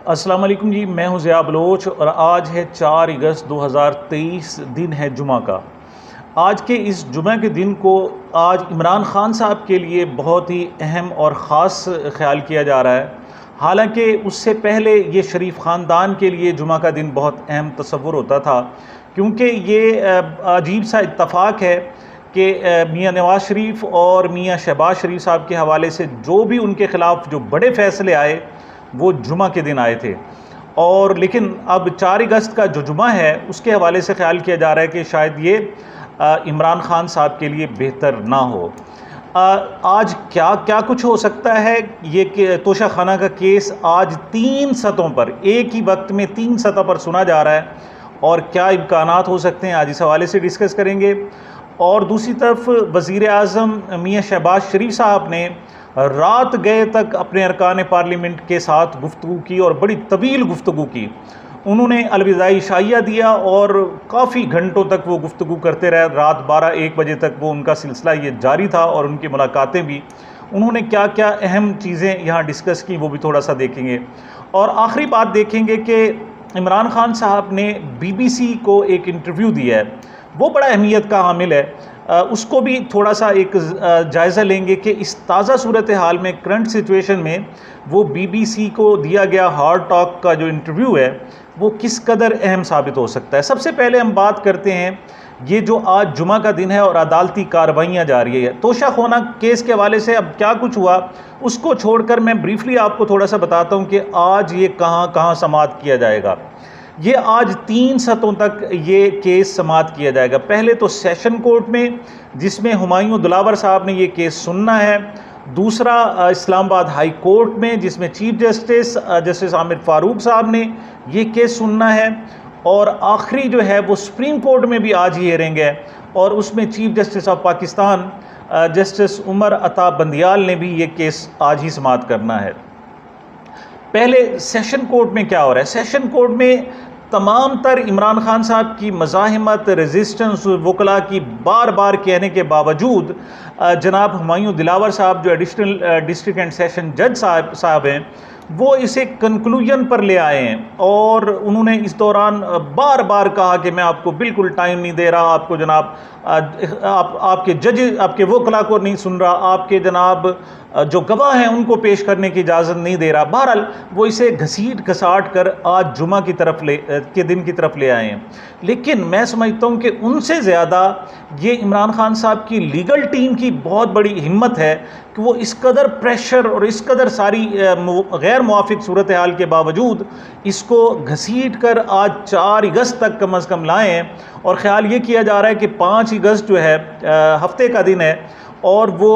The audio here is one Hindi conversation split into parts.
अस्सलाम वालेकुम जी, मैं हूं ज़िया बलोच और आज है 4 अगस्त 2023, दिन है जुमा का। आज के इस जुमा के दिन को आज इमरान ख़ान साहब के लिए बहुत ही अहम और ख़ास ख्याल किया जा रहा है। हालांकि उससे पहले ये शरीफ ख़ानदान के लिए जुमा का दिन बहुत अहम तस्वुर होता था, क्योंकि ये अजीब सा इत्तफ़ाक़ है कि मियाँ नवाज़ शरीफ और मियाँ शहबाज शरीफ साहब के हवाले से जो भी उनके ख़िलाफ़ जो बड़े फ़ैसले आए वो जुमा के दिन आए थे। और लेकिन अब 4 अगस्त का जो जुमा है उसके हवाले से ख्याल किया जा रहा है कि शायद ये इमरान ख़ान साहब के लिए बेहतर ना हो। आज क्या क्या कुछ हो सकता है। ये तोशा खाना का केस आज 3 सतहों पर एक ही वक्त में 3 सतह पर सुना जा रहा है और क्या इम्कानात हो सकते हैं, आज इस हवाले से डिस्कस करेंगे। और दूसरी तरफ वज़ीर आज़म मियाँ शहबाज शरीफ साहब ने रात गए तक अपने अरकान पार्लियामेंट के साथ गुफ्तगू की और बड़ी तवील गुफ्तगू की। उन्होंने अलविदाई शाइया दिया और काफ़ी घंटों तक वो गुफ्तगू करते रहे। रात 12-1 बजे तक वो उनका सिलसिला ये जारी था और उनकी मुलाकातें भी। उन्होंने क्या क्या अहम चीज़ें यहाँ डिस्कस की वो भी थोड़ा सा देखेंगे। और आखिरी बात देखेंगे कि इमरान ख़ान साहब ने BBC को एक इंटरव्यू दिया है, वो बड़ा अहमियत का हामिल है। उसको भी थोड़ा सा एक जायज़ा लेंगे कि इस ताज़ा सूरत हाल में, करंट सिचुएशन में, वो BBC को दिया गया हार्ड टॉक का जो इंटरव्यू है वो किस कदर अहम साबित हो सकता है। सबसे पहले हम बात करते हैं ये जो आज जुमा का दिन है और अदालती कार्रवाइयाँ जारी है। तोशा खाना केस के हवाले से अब क्या कुछ हुआ उसको छोड़कर मैं ब्रीफली आपको थोड़ा सा बताता हूँ कि आज ये कहाँ कहाँ समाअत किया जाएगा। ये आज 3 सतहों तक ये केस समाअत किया जाएगा। पहले तो सेशन कोर्ट में, जिसमें हुमायूं दिलावर साहब ने ये केस सुनना है। दूसरा इस्लामाबाद हाई कोर्ट में, जिसमें चीफ जस्टिस आमिर फ़ारूक साहब ने ये केस सुनना है। और आखिरी जो है वो सुप्रीम कोर्ट में भी आज ही हियरिंग है और उसमें chief justice of Pakistan justice Umar Ata Bandial ने भी ये केस आज ही समाअत करना है। पहले सेशन कोर्ट में क्या हो रहा है। सेशन कोर्ट में तमाम तर इमरान ख़ान साहब की मज़ाहिमत, रेजिस्टेंस, वकला की बार बार कहने के बावजूद जनाब हुमायूं दिलावर साहब जो एडिशनल डिस्ट्रिक्ट एंड सेशन जज साहब हैं, वो इसे कंक्लूजन पर ले आए हैं। और उन्होंने इस दौरान बार बार कहा कि मैं आपको बिल्कुल टाइम नहीं दे रहा, आपको जनाब आपके जज, आपके वकला को नहीं सुन रहा, आपके जनाब जो गवाह हैं उनको पेश करने की इजाज़त नहीं दे रहा। बहरहाल वो इसे घसीट घसाट कर आज जुमा की तरफ के दिन की तरफ ले आए हैं। लेकिन मैं समझता हूँ कि उनसे ज़्यादा ये इमरान ख़ान साहब की लीगल टीम की बहुत बड़ी हिम्मत है कि वो इस कदर प्रेशर और इस कदर सारी गैर मुवाफिक सूरत हाल के बावजूद इसको घसीट कर आज 4 अगस्त तक कम अज़ कम लाएँ हैं। और ख़्याल ये किया जा रहा है कि 5 अगस्त जो है हफ्ते का दिन है और वो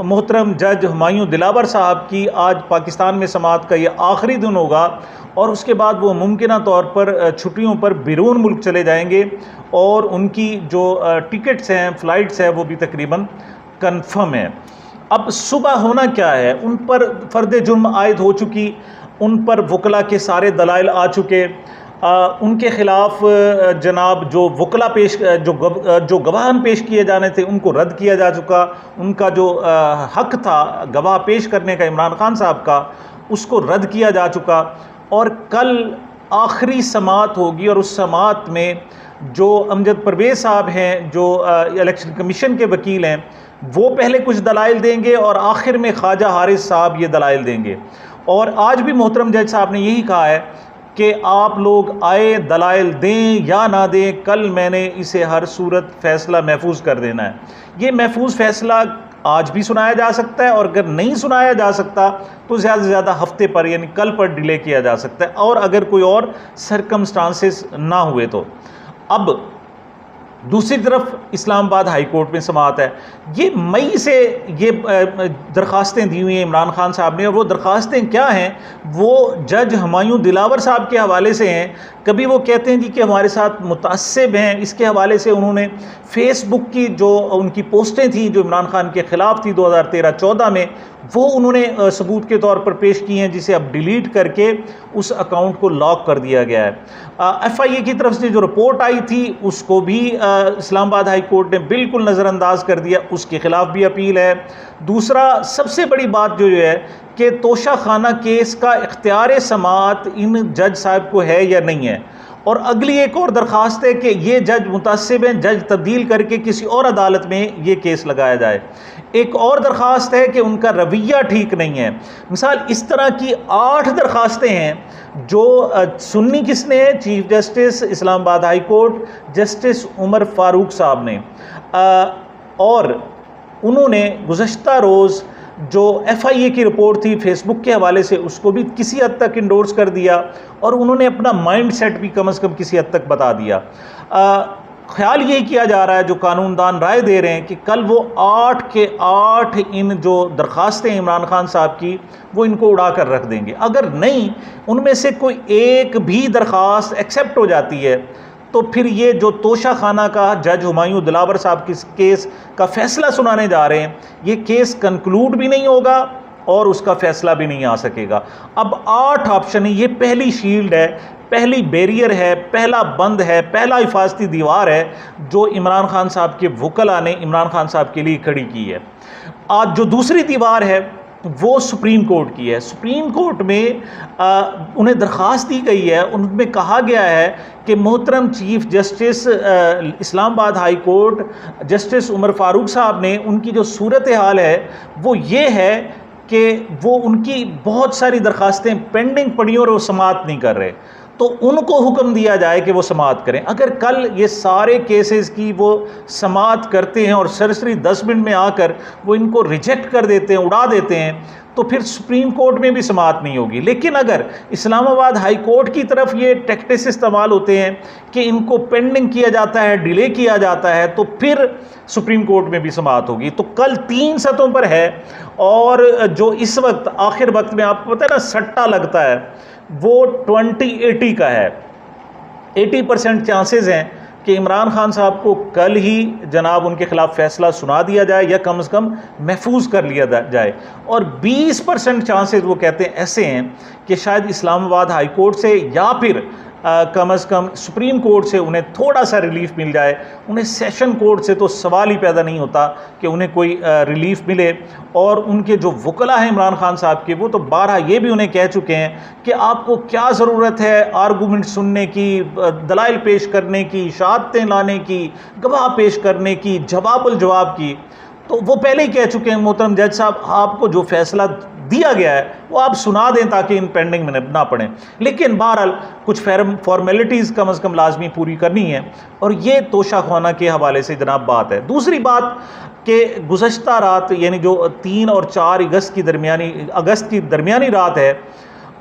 मोहतरम जज हुमायूं दिलावर साहब की आज पाकिस्तान में समाअत का ये आखिरी दिन होगा और उसके बाद वो मुमकिना तौर पर छुट्टियों पर बैरून मुल्क चले जाएंगे और उनकी जो टिकट्स हैं, फ़्लाइट्स हैं, वो भी तकरीबन कन्फर्म है। अब सुबह होना क्या है, उन पर फ़र्द जुर्म आयद हो चुकी, उन पर वकला के सारे दलाइल आ चुके, उनके ख़िलाफ़ जनाब जो वकला जो गवाहान पेश किए जाने थे उनको रद्द किया जा चुका। उनका जो हक़ था गवाह पेश करने का इमरान ख़ान साहब का, उसको रद्द किया जा चुका। और कल आखिरी समाअत होगी और उस समाअत में जो अमजद परवेज़ साहब हैं, जो इलेक्शन कमीशन के वकील हैं, वो पहले कुछ दलाइल देंगे और आखिर में ख्वाजा हारिस साहब ये दलाइल देंगे। और आज भी मोहतरम जज साहब ने यही कहा है कि आप लोग आए, दलाइल दें या ना दें, कल मैंने इसे हर सूरत फ़ैसला महफूज कर देना है। ये महफूज फ़ैसला आज भी सुनाया जा सकता है और अगर नहीं सुनाया जा सकता तो ज़्यादा से ज़्यादा हफ्ते पर यानी कल पर डिले किया जा सकता है, और अगर कोई और सरकमस्टांसेस ना हुए तो। अब दूसरी तरफ इस्लामाबाद हाई कोर्ट में समाअत है। ये मई से ये दरख्वास्तें दी हुई हैं इमरान ख़ान साहब ने, और वो दरख्वास्तें क्या हैं वो जज हुमायूं दिलावर साहब के हवाले से हैं। कभी वो कहते हैं जी कि हमारे साथ मुतासिब हैं, इसके हवाले से उन्होंने फ़ेसबुक की जो उनकी पोस्टें थी जो इमरान ख़ान के ख़िलाफ़ थी 2013-14 में, वो उन्होंने सबूत के तौर पर पेश की हैं, जिसे अब डिलीट करके उस अकाउंट को लॉक कर दिया गया है। FIA की तरफ से जो रिपोर्ट आई थी उसको भी इस्लामाबाद हाई कोर्ट ने बिल्कुल नज़रअंदाज कर दिया, उसके ख़िलाफ़ भी अपील है। दूसरा सबसे बड़ी बात जो है कि तोशा खाना केस का इख्तियार समाअत इन जज साहब को है या नहीं है। और अगली एक और दरख्वास्त है कि ये जज मुतासिब हैं, जज तब्दील करके किसी और अदालत में ये केस लगाया जाए। एक और दरख्वास्त है कि उनका रवैया ठीक नहीं है। मिसाल इस तरह की 8 दरख्वास्तें हैं जो सुन्नी किसने है, chief justice Islamabad high court justice Umar Farooq साहब ने। और उन्होंने गुज़श्ता रोज़ जो FIA की रिपोर्ट थी फेसबुक के हवाले से उसको भी किसी हद तक इंडोर्स कर दिया और उन्होंने अपना माइंड सेट भी कम से कम किसी हद तक बता दिया। ख्याल यही किया जा रहा है, जो कानूनदान राय दे रहे हैं, कि कल वो 8 के 8 इन जो दरख्वास्तें इमरान खान साहब की वो इनको उड़ा कर रख देंगे। अगर नहीं उनमें से कोई एक भी दरख्वास्त एक्सेप्ट हो जाती है तो फिर ये जो तोशा खाना का जज हुमायूं दिलावर साहब किस केस का फ़ैसला सुनाने जा रहे हैं, ये केस कंक्लूड भी नहीं होगा और उसका फ़ैसला भी नहीं आ सकेगा। अब 8 ऑप्शन है, ये पहली शील्ड है, पहली बैरियर है, पहला बंद है, पहला हिफाजती दीवार है जो इमरान खान साहब के वकला ने इमरान खान साहब के लिए खड़ी की है। आज जो दूसरी दीवार है वो सुप्रीम कोर्ट की है। सुप्रीम कोर्ट में उन्हें दरख्वास्त दी गई है, उनमें कहा गया है कि मोहतरम chief justice Islamabad high court justice Umar Farooq साहब ने उनकी जो सूरत हाल है वो ये है कि वो उनकी बहुत सारी दरख्वास्तें पेंडिंग पड़ी और वो समाअत नहीं कर रहे, तो उनको हुक्म दिया जाए कि वो समाअत करें। अगर कल ये सारे केसेस की वो समाअत करते हैं और सरसरी 10 मिनट में आकर वो इनको रिजेक्ट कर देते हैं, उड़ा देते हैं, तो फिर सुप्रीम कोर्ट में भी समाअत नहीं होगी। लेकिन अगर इस्लामाबाद हाई कोर्ट की तरफ ये टैक्टिक्स इस्तेमाल होते हैं कि इनको पेंडिंग किया जाता है, डिले किया जाता है, तो फिर सुप्रीम कोर्ट में भी समाअत होगी। तो कल 3 सतहों पर है। और जो इस वक्त आखिर वक्त में आपको पता है ना सट्टा लगता है, वो 20-80 का है। 80% चांसेस हैं कि इमरान खान साहब को कल ही जनाब उनके ख़िलाफ़ फ़ैसला सुना दिया जाए या कम से कम महफूज कर लिया जाए। और 20% चांसेस वो कहते हैं ऐसे हैं कि शायद इस्लामाबाद हाई कोर्ट से या फिर कम से कम सुप्रीम कोर्ट से उन्हें थोड़ा सा रिलीफ मिल जाए। उन्हें सेशन कोर्ट से तो सवाल ही पैदा नहीं होता कि उन्हें कोई रिलीफ मिले। और उनके जो वकला हैं इमरान खान साहब के, वो तो 12 ये भी उन्हें कह चुके हैं कि आपको क्या ज़रूरत है आर्गूमेंट सुनने की, दलाइल पेश करने की, शहादतें लाने की, गवाह पेश करने की, जवाबुल जवाब की। तो वो पहले ही कह चुके हैं मोहतरम जज साहब, आपको जो फ़ैसला दिया गया है वो आप सुना दें ताकि इन पेंडिंग में ना पड़ें। लेकिन बहरहाल कुछ फॉर्मेलिटीज़ कम से कम लाजमी पूरी करनी है। और ये तोशा खाना के हवाले से जनाब बात है। दूसरी बात कि गुज़श्ता रात यानी जो 3 और 4 अगस्त की दरमियानी रात है,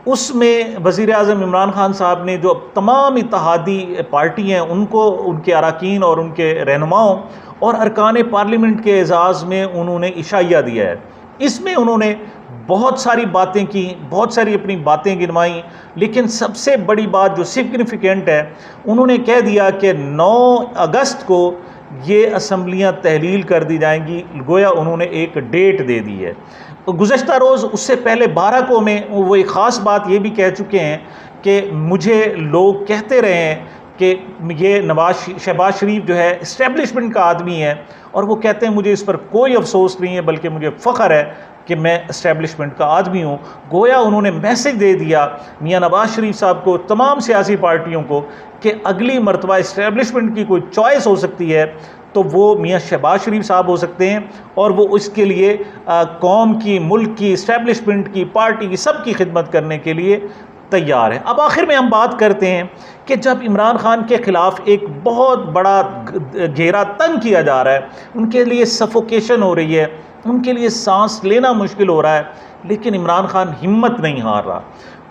उसमें वज़ीर-ए-आज़म इमरान खान साहब ने जो तमाम इत्तेहादी पार्टी हैं उनको, उनके अरकान और उनके रहनुमाओं और अरकान पार्लियामेंट के एजाज़ में उन्होंने इशाइया दिया है। इसमें उन्होंने बहुत सारी बातें की, बहुत सारी अपनी बातें गिनवाई, लेकिन सबसे बड़ी बात जो सिग्निफिकेंट है, उन्होंने कह दिया कि 9 अगस्त को ये असम्बलियाँ तहलील कर दी जाएंगी। गोया उन्होंने एक डेट दे दी है। गुज़श्ता रोज़ उससे पहले 12 को में वो एक ख़ास बात ये भी कह चुके हैं कि मुझे लोग कहते रहे हैं कि ये शहबाज शरीफ जो है इस्टेब्लिशमेंट का आदमी है, और वो कहते हैं मुझे इस पर कोई अफसोस नहीं है बल्कि मुझे फ़ख्र है कि मैं इस्टेब्लिशमेंट का आदमी हूँ। गोया उन्होंने मैसेज दे दिया मियाँ नवाज़ शरीफ साहब को, तमाम सियासी पार्टियों को, कि अगली मरतबा इस्टेब्लिशमेंट की कोई चॉइस हो सकती है तो वो मियाँ शहबाज शरीफ साहब हो सकते हैं, और वो इसके लिए कौम की, मुल्क की, इस्टेब्लिशमेंट की, पार्टी की, सब की खिदमत करने के लिए तैयार है। अब आखिर में हम बात करते हैं कि जब इमरान खान के ख़िलाफ़ एक बहुत बड़ा घेरा तंग किया जा रहा है, उनके लिए सफोकेशन हो रही है, उनके लिए सांस लेना मुश्किल हो रहा है, लेकिन इमरान खान हिम्मत नहीं हार रहा।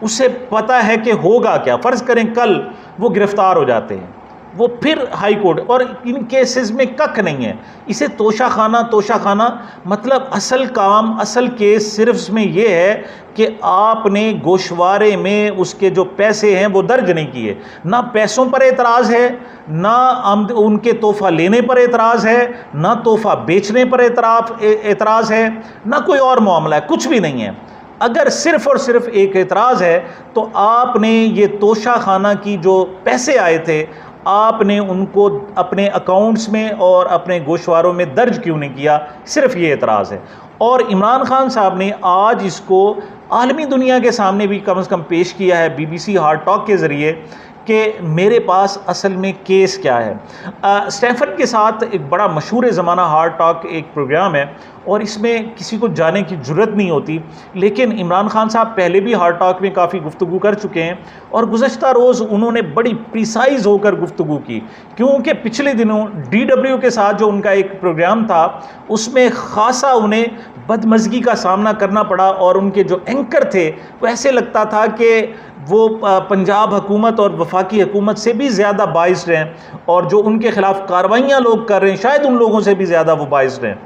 उसे पता है कि होगा क्या। फ़र्ज़ करें कल वो गिरफ़्तार हो जाते हैं, वो फिर हाई कोर्ट, और इन केसेस में कख नहीं है। इसे तोशा खाना मतलब असल काम, असल केस सिर्फ इसमें यह है कि आपने गोशवारे में उसके जो पैसे हैं वो दर्ज नहीं किए। ना पैसों पर एतराज़ है, ना उनके तोहफ़ा लेने पर एतराज़ है, ना तोहफ़ा बेचने पर एतराज़ है, ना कोई और मामला है, कुछ भी नहीं है। अगर सिर्फ़ और सिर्फ एक एतराज़ है तो आपने ये तोशा खाना की जो पैसे आए थे, आपने उनको अपने अकाउंट्स में और अपने गोशवारों में दर्ज क्यों नहीं किया, सिर्फ ये एतराज़ है। और इमरान खान साहब ने आज इसको आलमी दुनिया के सामने भी कम से कम पेश किया है BBC हार्ड टॉक के ज़रिए कि मेरे पास असल में केस क्या है। स्टैफर्ड के साथ एक बड़ा मशहूर ज़माना हार्ड टॉक एक प्रोग्राम है और इसमें किसी को जाने की ज़रूरत नहीं होती, लेकिन इमरान खान साहब पहले भी हार्ड टॉक में काफ़ी गुफ्तगू कर चुके हैं और गुज़श्ता रोज़ उन्होंने बड़ी प्रिसाइज़ होकर गुफ्तगू की, क्योंकि पिछले दिनों DW के साथ जो उनका एक प्रोग्राम था उसमें ख़ासा उन्हें बदमज़गी का सामना करना पड़ा और उनके जो एंकर थे वो ऐसे लगता था कि वो पंजाब हुकूमत और वफाकी हुकूमत से भी ज़्यादा बाइस्ड हैं और जो उनके ख़िलाफ़ कार्रवाइयाँ लोग कर रहे हैं शायद उन लोगों से भी ज़्यादा वो बाइस्ड हैं।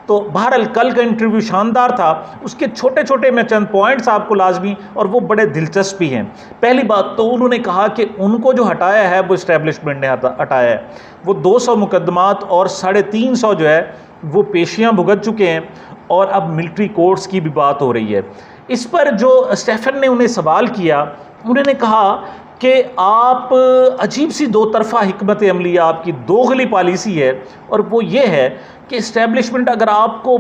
तो बहरहाल कल का इंटरव्यू शानदार था, उसके छोटे छोटे मैं चंद पॉइंट्स आपको लाजमी और वो बड़े दिलचस्प भी हैं। पहली बात तो उन्होंने कहा कि उनको जो हटाया है वो इस्टेब्लिशमेंट ने हटाया है। वो 200 मुकदमात और 350 जो है वो पेशियाँ भुगत चुके हैं और अब मिलिट्री कोर्ट्स की भी बात हो रही है। इस पर जो स्टेफन ने उन्हें सवाल किया, उन्होंने कहा कि आप अजीब सी दो तरफ़ा हिकमत अमली, आपकी दोगली पॉलिसी है और वो ये है कि इस्टेब्लिशमेंट अगर आपको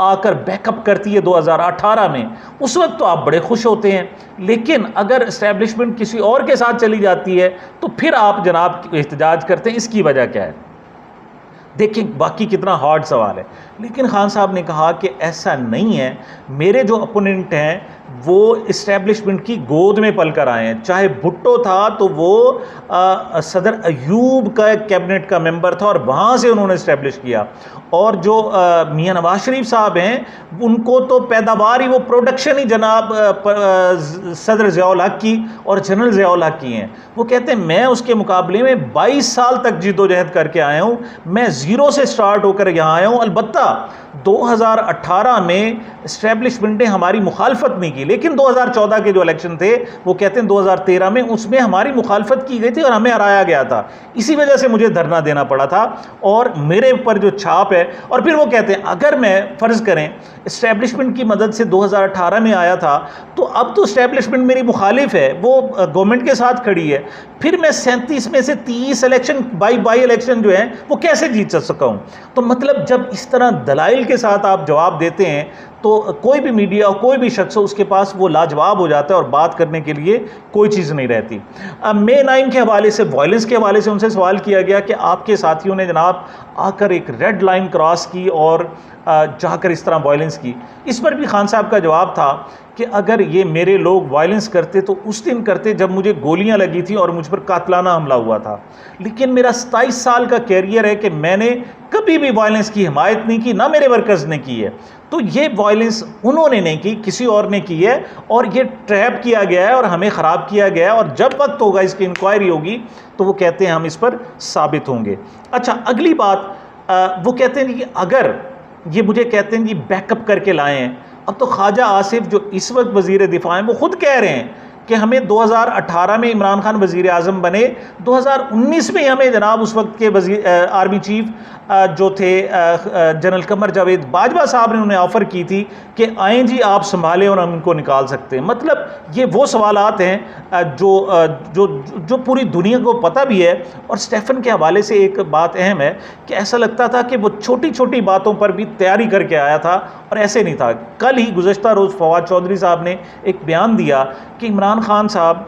आकर बैकअप करती है 2018 में, उस वक्त तो आप बड़े खुश होते हैं, लेकिन अगर इस्टेब्लिशमेंट किसी और के साथ चली जाती है तो फिर आप जनाब एहतजाज करते हैं। इसकी वजह क्या है? देखिए बाकी कितना हार्ड सवाल है, लेकिन खान साहब ने कहा कि ऐसा नहीं है, मेरे जो अपोनेंट हैं वो इस्टेब्लिशमेंट की गोद में पल कर आए हैं। चाहे भुट्टो था तो वो सदर अयूब का कैबिनेट का मेंबर था और वहाँ से उन्होंने इस्टेब्लिश किया, और जो मियां नवाज शरीफ साहब हैं उनको तो पैदावार ही, वो प्रोडक्शन ही जनाब सदर ज़ियाउल हक की और जनरल ज़ियाउल हक की हैं। वो कहते हैं मैं उसके मुकाबले में 22 साल तक जिद्दोजहद करके आया हूँ, मैं ज़ीरो से स्टार्ट होकर यहाँ आया हूँ। अलबत्ता 2018 में इस्टेब्लिशमेंट ने हमारी मुखालफत नहीं की, लेकिन 2014 के जो इलेक्शन थे वो कहते हैं 2013 में उसमें हमारी मुखालफत की गई थी और हमें हराया गया था, इसी वजह से मुझे धरना देना पड़ा था और मेरे ऊपर जो छाप है। और फिर वो कहते हैं अगर मैं फ़र्ज़ करें इस्टेब्लिशमेंट की मदद से 2018 में आया था तो अब तो इस्टेब्लिशमेंट मेरी मुखालिफ है, वो गवर्नमेंट के साथ खड़ी है, फिर मैं 37 में से 30 इलेक्शन बाई इलेक्शन जो है वो कैसे जीत सका हूँ? तो मतलब जब इस तरह दलाइल के साथ आप जवाब देते हैं तो कोई भी मीडिया और कोई भी शख्स हो उसके पास वो लाजवाब हो जाता है और बात करने के लिए कोई चीज़ नहीं रहती। May 9 के हवाले से, वायलेंस के हवाले से उनसे सवाल किया गया कि आपके साथियों ने जनाब आकर एक रेड लाइन क्रॉस की और जाकर इस तरह वायलेंस की। इस पर भी खान साहब का जवाब था कि अगर ये मेरे लोग वायलेंस करते तो उस दिन करते जब मुझे गोलियां लगी थी और मुझ पर कातलाना हमला हुआ था, लेकिन मेरा 27 साल का कैरियर है कि मैंने कभी भी वायलेंस की हिमायत नहीं की, ना मेरे वर्कर्स ने की है। तो ये वायलेंस उन्होंने नहीं की, किसी और ने की है और ये ट्रैप किया गया है और हमें ख़राब किया गया है, और जब वक्त होगा इसकी इंक्वायरी होगी तो वो कहते हैं हम इस पर साबित होंगे। अच्छा, अगली बात वो कहते हैं कि अगर ये मुझे कहते हैं कि बैकअप करके लाए हैं, अब तो ख्वाजा आसिफ जो इस वक्त वज़ीर दिफा हैं वो ख़ुद कह रहे हैं कि हमें 2018 में इमरान खान वज़ीर आज़म बने, 2019 में हमें जनाब उस वक्त के आर्मी चीफ जो थे जनरल कमर जावेद बाजवा साहब ने उन्हें ऑफ़र की थी कि आएँ जी आप संभालें और हम इनको निकाल सकते हैं। मतलब ये वो सवालात हैं जो पूरी दुनिया को पता भी है। और स्टेफन के हवाले से एक बात अहम है कि ऐसा लगता था कि वो छोटी छोटी बातों पर भी तैयारी करके आया था और ऐसे नहीं था। कल ही गुज़श्ता रोज़ फवाद चौधरी साहब ने एक बयान दिया कि इमरान खान साहब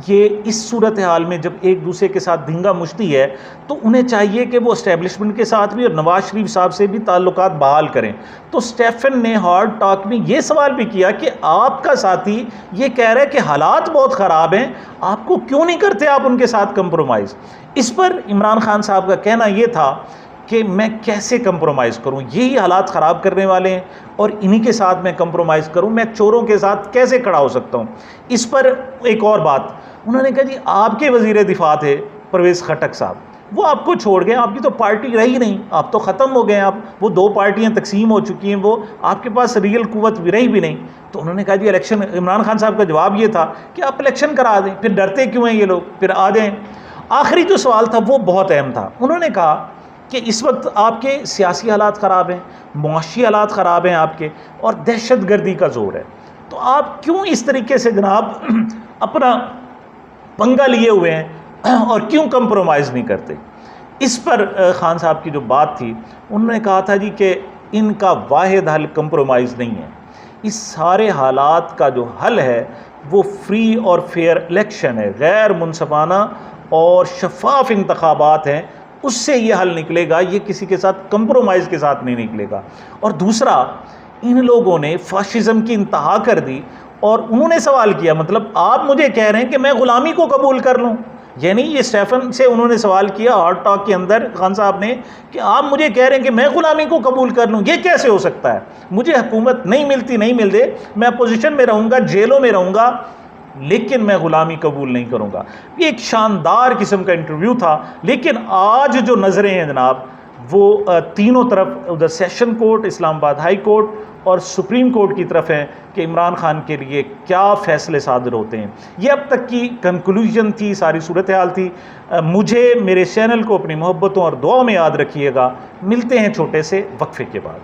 ये इस सूरत हाल में जब एक दूसरे के साथ धिंगा मुश्ती है तो उन्हें चाहिए कि वो इस्टेब्लिशमेंट के साथ भी और नवाज शरीफ साहब से भी ताल्लुकात बहाल करें। तो स्टेफन ने हार्ड टॉक में ये सवाल भी किया कि आपका साथी ये कह रहा है कि हालात बहुत ख़राब हैं, आपको क्यों नहीं करते आप उनके साथ कंप्रोमाइज़? इस पर इमरान खान साहब का कहना ये था कि मैं कैसे कंप्रोमाइज़ करूं, यही हालात ख़राब करने वाले हैं और इन्हीं के साथ मैं कंप्रोमाइज़ करूं, मैं चोरों के साथ कैसे खड़ा हो सकता हूं? इस पर एक और बात उन्होंने कहा, जी आपके वज़ीर दिफा थे परवेज़ खटक साहब, वो आपको छोड़ गए, आपकी तो पार्टी रही नहीं, आप तो ख़त्म हो गए, आप वो 2 पार्टियां तकसीम हो चुकी हैं, वो आपके पास रियल कुव्वत रही भी नहीं। तो उन्होंने कहा जी इलेक्शन, इमरान खान साहब का जवाब ये था कि आप इलेक्शन करा दें, फिर डरते क्यों हैं ये लोग, फिर आ जाएँ। आखिरी जो सवाल था वो बहुत अहम था। उन्होंने कहा कि इस वक्त आपके सियासी हालात ख़राब हैं, मुआशी हालात ख़राब हैं आपके, और दहशत गर्दी का ज़ोर है, तो आप क्यों इस तरीके से जनाब अपना पंगा लिए हुए हैं और क्यों कंप्रोमाइज़ नहीं करते? इस पर खान साहब की जो बात थी, उन्होंने कहा था जी कि इनका वाहिद हल कंप्रोमाइज़ नहीं है। इस सारे हालात का जो हल है वो फ्री और फेयर इलेक्शन है, गैर मुनसफाना और शफाफ इंतखाबात हैं, उससे ये हल निकलेगा, ये किसी के साथ कंप्रोमाइज़ के साथ नहीं निकलेगा। और दूसरा, इन लोगों ने फाशिज़म की इंतहा कर दी और उन्होंने सवाल किया, मतलब आप मुझे कह रहे हैं कि मैं ग़ुलामी को कबूल कर लूँ, यानी ये स्टेफन से उन्होंने सवाल किया हॉट टॉक के अंदर खान साहब ने कि आप मुझे कह रहे हैं कि मैं ग़ुलामी को कबूल कर लूँ, ये कैसे हो सकता है? मुझे हुकूमत नहीं मिलती, नहीं मिल दे, मैं अपोजिशन में रहूँगा, जेलों में रहूँगा, लेकिन मैं ग़ुलामी कबूल नहीं करूँगा। ये एक शानदार किस्म का इंटरव्यू था। लेकिन आज जो नज़रें हैं जनाब, वो तीनों तरफ, उधर session court, Islamabad high court और सुप्रीम कोर्ट की तरफ हैं कि इमरान खान के लिए क्या फ़ैसले सादर होते हैं। ये अब तक की कंक्लूजन थी, सारी सूरत हाल थी। मुझे, मेरे चैनल को अपनी मोहब्बतों और दुआओं में याद रखिएगा। मिलते हैं छोटे से वक्फे के बाद।